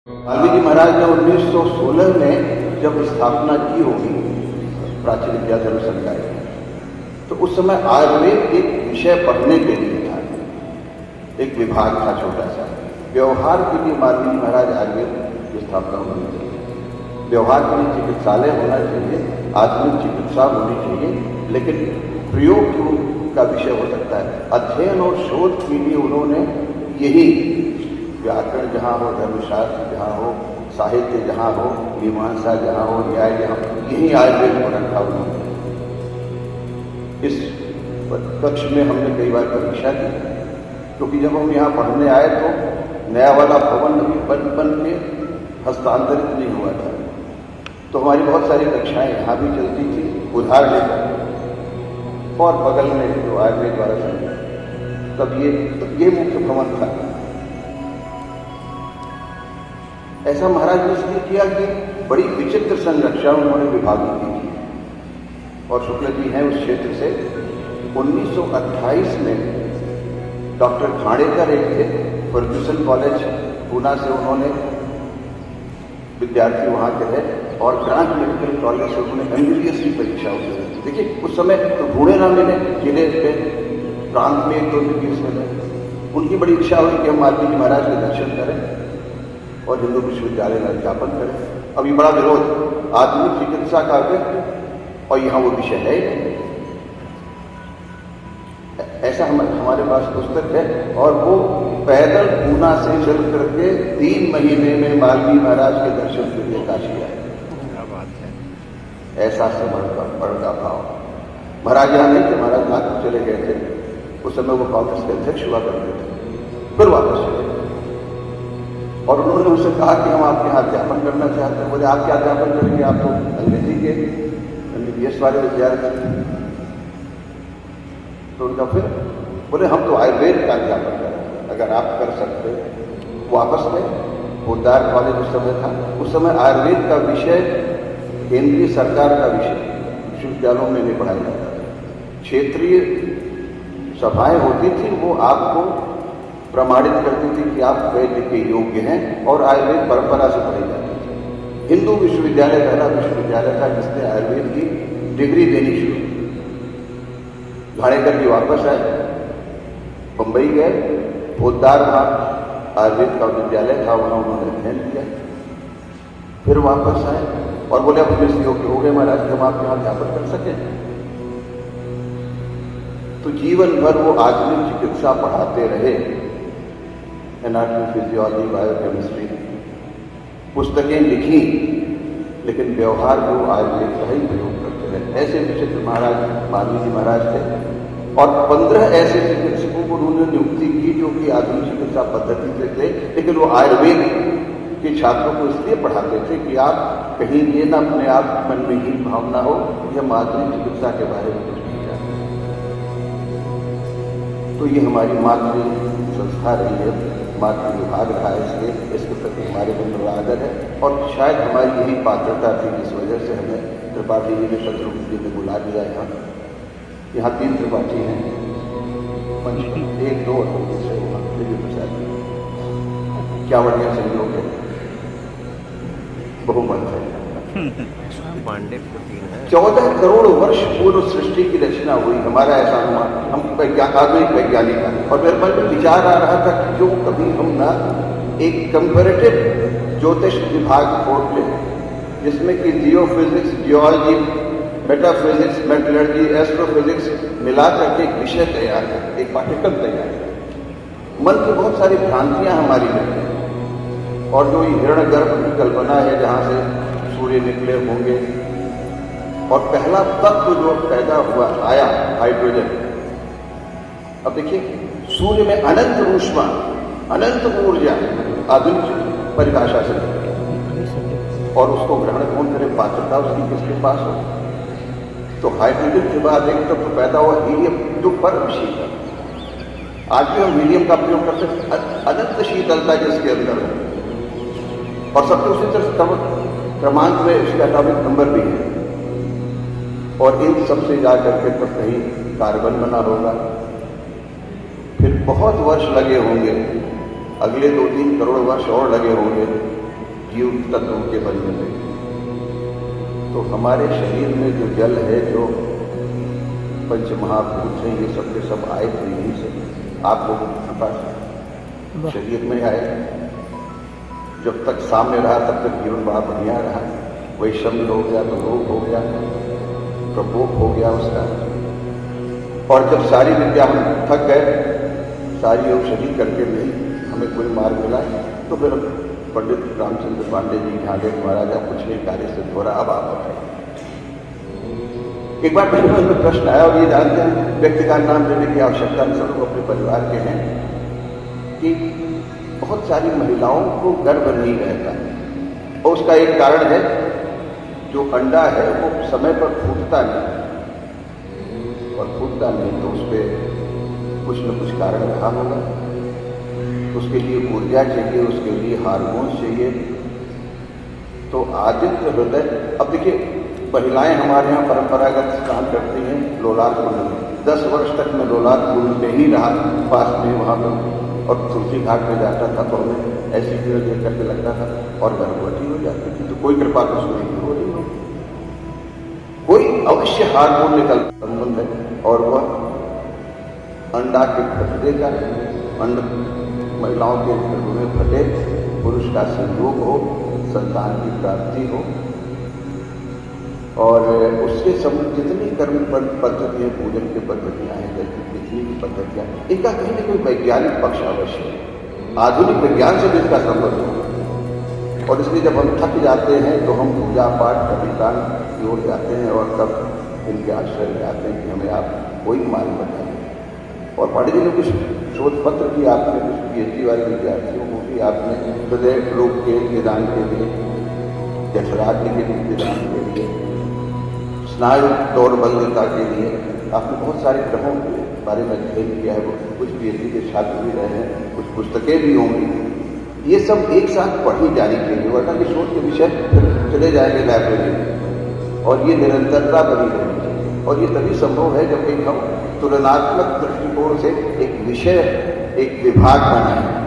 वाल्मीकि महाराज ने 1916 में जब स्थापना की होगी प्राचीन विद्या धर्म संकाय की, तो उस समय आयुर्वेद एक विषय पढ़ने के लिए था, एक विभाग था छोटा सा। व्यवहार के लिए वाल्मीकि महाराज आयुर्वेद की स्थापना होनी चाहिए, व्यवहार के लिए चिकित्सालय होना चाहिए, आधुनिक चिकित्सा होनी चाहिए, लेकिन प्रयोग का विषय हो सकता है। अध्ययन और शोध के लिए उन्होंने यही व्याकरण जहाँ हो, धर्मशास्त्र जहाँ हो, साहित्य जहाँ हो, मीमांसा जहाँ हो, न्याय जहाँ हो, यही आयुर्वेद को रखा उन्होंने। इस कक्ष में हमने कई बार परीक्षा दी, क्योंकि जब हम यहाँ पढ़ने आए तो नया वाला भवन अभी बन के हस्तांतरित नहीं हुआ था, तो हमारी बहुत सारी कक्षाएं यहाँ भी चलती थी उधार लेकर, और बगल में जो आयुर्वेद वाला संघ, तब ये मुख्य भवन था। ऐसा महाराज ने इसलिए किया कि बड़ी विचित्र संरचना उन्होंने विभागों की थी, और शुक्ल जी हैं उस क्षेत्र से। 1928 में डॉक्टर खाड़ेकर एक थे, फर्ग्यूसन कॉलेज पूना से उन्होंने विद्यार्थी वहाँ के थे, और ग्रांट मेडिकल कॉलेज से उन्होंने MBBS की परीक्षा उत्तीर्ण की। देखिए उस समय तो ढूंढे ना मिले, जिले पे प्रांत में एक दो MBBS मिले। उनकी बड़ी इच्छा हुई कि हम वाल्मीकि महाराज के दर्शन करें और हिंदू विश्वविद्यालय में अध्यापन करें। अभी बड़ा विरोध, आधुनिक चिकित्सा का व्यक्ति, और यहाँ वो विषय है। ऐसा हमारे पास पुस्तक है, और वो पैदल पूना से चल करके 3 महीने में वाल्मीकि महाराज के दर्शन के लिए काशी आए। क्या बात है, ऐसा समर्पण का भाव। महाराज यहाँ नहीं थे, महाराज नागपुर चले गए थे, उस समय वो कांग्रेस के अध्यक्ष हुआ करते थे, फिर वापस चले गए। और उन्होंने उनसे कहा कि हम आपके यहाँ अध्यापन करना चाहते हैं। बोले आप क्या अध्यापन करेंगे, आप तो अंग्रेजी के MBBS वाले विद्यार्थी। तो उनका फिर बोले हम तो आयुर्वेद का अध्यापन करें, अगर आप कर सकते। वापस गए, पोद्दार कॉलेज उस समय था, उस समय आयुर्वेद का विषय केंद्रीय सरकार का विषय विश्वविद्यालयों में नहीं पढ़ाया जाता था। क्षेत्रीय सभाएं होती थी, वो आपको प्रमाणित करती थी कि आप वैद्य के योग्य हैं, और आयुर्वेद परंपरा से पढ़ी जाती थी। हिंदू विश्वविद्यालय पहला विश्वविद्यालय था जिसने आयुर्वेद की डिग्री देनी शुरू की। घाणेकर जी वापस आए, बंबई गए, पोद्दार वहाँ आयुर्वेद का विद्यालय था, वहाँ उन्होंने अध्ययन किया, फिर वापस आए और बोले अब हम इस योग्य हो गए महाराज, हम आपके यहाँ अध्यापन कर सकें। तो जीवन भर वो आधुनिक चिकित्सा पढ़ाते रहे, एनाटॉमी, फिजियोलॉजी, बायोकेमिस्ट्री, पुस्तकें लिखी, लेकिन व्यवहार को आयुर्वेद का ही प्रयोग करते रहे। ऐसे विचित्र महाराज वाल्मीकि महाराज थे, और 15 ऐसे चिकित्सकों को उन्होंने नियुक्ति की जो कि आधुनिक चिकित्सा पद्धति से थे, लेकिन वो आयुर्वेद के छात्रों को इसलिए पढ़ाते थे कि आप कहीं ये ना अपने आप मन में हीन भावना हो कि हम आधुनिक चिकित्सा के बारे में कुछ नहीं जानते। तो ये हमारी मातृ संस्था रही है, मातृ विभाग रहा है, इसलिए इसके प्रति हमारे मन में आदर है, और शायद हमारी यही पात्रता थी जिस वजह से हमें त्रिपाठी जी ने शत्रुघ्न जी ने बुला दिया। यहाँ 3 त्रिपाठी हैं, मंच पर 1, 2 और दूसरे दिव्य प्रसाद जी। क्या बढ़िया सहयोग है, बहुमत है। 14 करोड़ वर्ष पूर्व सृष्टि की रचना हुई, हमारा ऐसा अनुमान, हम आधुनिक वैज्ञानिक हैं। और मेरे मन में विचार आ रहा था कि जो कभी हम ना एक कंपैरेटिव ज्योतिष विभाग खोल लें, जिसमें कि geophysics, geology, metaphysics, metallurgy, astrophysics मिला करके एक विषय तैयार है, एक पाठ्यक्रम तैयार है। मन की बहुत सारी भ्रांतियां हमारी में, और जो हिरण्यगर्भ की कल्पना है जहाँ से सूर्य निकले होंगे, और पहला तत्व जो पैदा हुआ आया हाइड्रोजन। अब देखिए सूर्य में अनंत ऊष्मा, अनंत ऊर्जा आधुनिक परिभाषा से, और उसको ग्रहण कौन करे, पात्रता उसकी किसके पास हो। तो हाइड्रोजन के बाद एक तत्व पैदा हुआ हीलियम, जो परम शीतल। आज भी हम हीलियम का प्रयोग करते हैं, अनंत शीतलता जिसके अंदर हो, और सबसे उसी तरह क्रमांक में उसका एटॉमिक नंबर भी है, और इन सबसे जाकर के तो कहीं कार्बन बना होगा। फिर बहुत वर्ष लगे होंगे, अगले 2-3 करोड़ वर्ष और लगे होंगे, जीव तत्वों के बनने में। तो हमारे शरीर में जो जल है, जो पंच महाभूत हैं, ये सब के सब आए थे यहीं से, आप लोगों की कृपा से शरीर में आए। जब तक सामने रहा तब तक जीवन बड़ा बढ़िया रहा। वैषम्य हो गया तो रोग हो गया, प्रकोप हो गया उसका। और जब सारी विद्या हम थक गए, सारी औषधि करके नहीं हमें कोई मार्ग मिला, तो फिर पंडित रामचंद्र पांडे जी यहाँ गए, महाराज आप कुछ नहीं कार्य सिद्ध हो रहा, अब आप बताइए। एक बार मेरे मन में प्रश्न आया, और ये जानते हैं व्यक्ति का नाम लेने की आवश्यकता नहीं, सब लोग अपने परिवार के हैं, कि बहुत सारी महिलाओं को गर्भ नहीं रहता, और उसका एक कारण है जो अंडा है वो समय पर फूटता नहीं, और फूटता नहीं तो उस पर कुछ न कुछ कारण रहा होगा। उसके लिए ऊर्जा चाहिए, उसके लिए हार्मोन्स चाहिए। तो आदित्य हृदय, अब देखिए महिलाएं हमारे यहाँ परंपरागत स्नान करती हैं लोलाट कुंड में। 10 वर्ष तक मैं लोलाट कुंड में ही रहा, पास में वहाँ पर, और तुलसी घाट में जाता था तो हमें ऐसी भीड़ देख करके लगता था, और गर्भवती हो जाती थी। तो कोई कृपा तो उसमें नहीं हो रही हो, कोई अवश्य हार्मोन निकल संबंध है, और वह अंडा के फटने का, अंड महिलाओं के गर्भ में फटे, पुरुष का संयोग हो, संतान की प्राप्ति हो, और उसके संबंध जितनी कर्म पद्धतियाँ, पूजन की पद्धतियाँ हैं, जितनी भी पद्धतियाँ, इनका कहीं ना कोई वैज्ञानिक पक्ष अवश्य है, आधुनिक विज्ञान से भी इसका संबंध हो। और इसलिए जब हम थक जाते हैं तो हम पूजा पाठ कवितान की ओर जाते हैं, और तब इनके आश्रय में आते हैं कि हमें आप कोई मार्ग बताइए। और पांडे जी ने कुछ शोध पत्र भी, आपने कुछ PhD वाले विद्यार्थियों को भी आपने हृदय रोग के निदान के लिए, जठराग्नि के निदान के लिए, स्नायु दौड़बंदता के लिए आपने बहुत सारे ग्रहों के बारे में अध्ययन किया है। वो कुछ PhD के छात्र भी रहे हैं, कुछ पुस्तकें भी होंगी। ये सब एक साथ पढ़ी जानी चाहिए, वरना कि शोध के विषय चले जाएंगे लाइब्रेरी में, और ये निरंतरता बनी रहनी चाहिए। और ये तभी संभव है जब एक हम तुलनात्मक दृष्टिकोण से एक विषय, एक विभाग बनाएं।